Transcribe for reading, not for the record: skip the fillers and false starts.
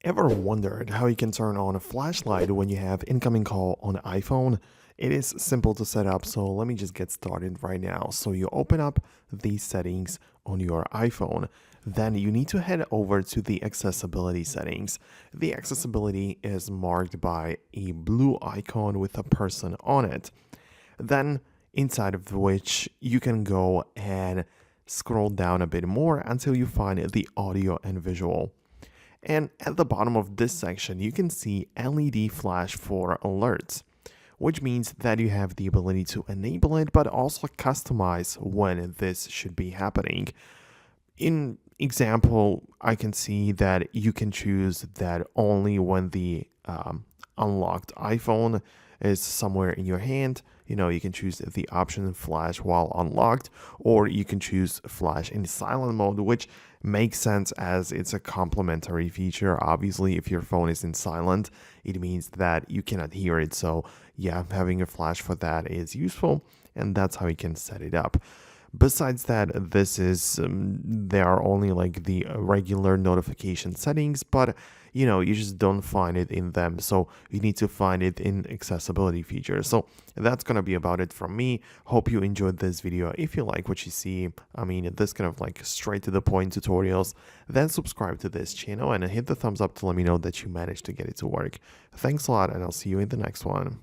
Ever wondered how you can turn on a flashlight when you have incoming call on iPhone? It is simple to set up, so let me just get started right now. So you open up these settings on your iPhone. Then you need to head over to the accessibility settings. The accessibility is marked by a blue icon with a person on it. Then inside of which you can go and scroll down a bit more until you find the audio and visual. And at the bottom of this section, you can see LED flash for alerts, which means that you have the ability to enable it, but also customize when this should be happening. In example, I can see that you can choose that only when the unlocked iPhone is somewhere in your hand. You can choose the option flash while unlocked, or you can choose flash in silent mode, which makes sense as it's a complementary feature. Obviously, if your phone is in silent, it means that you cannot hear it. So, yeah, having a flash for that is useful, and that's how you can set it up. Besides that, this is there are only like the regular notification settings, but you just don't find it in them, so you need to find it in accessibility features. So that's gonna be about it from me. Hope you enjoyed this video. If you like what you see, I mean this kind of like straight to the point tutorials, then subscribe to this channel and hit the thumbs up to let me know that you managed to get it to work. Thanks a lot, and I'll see you in the next one.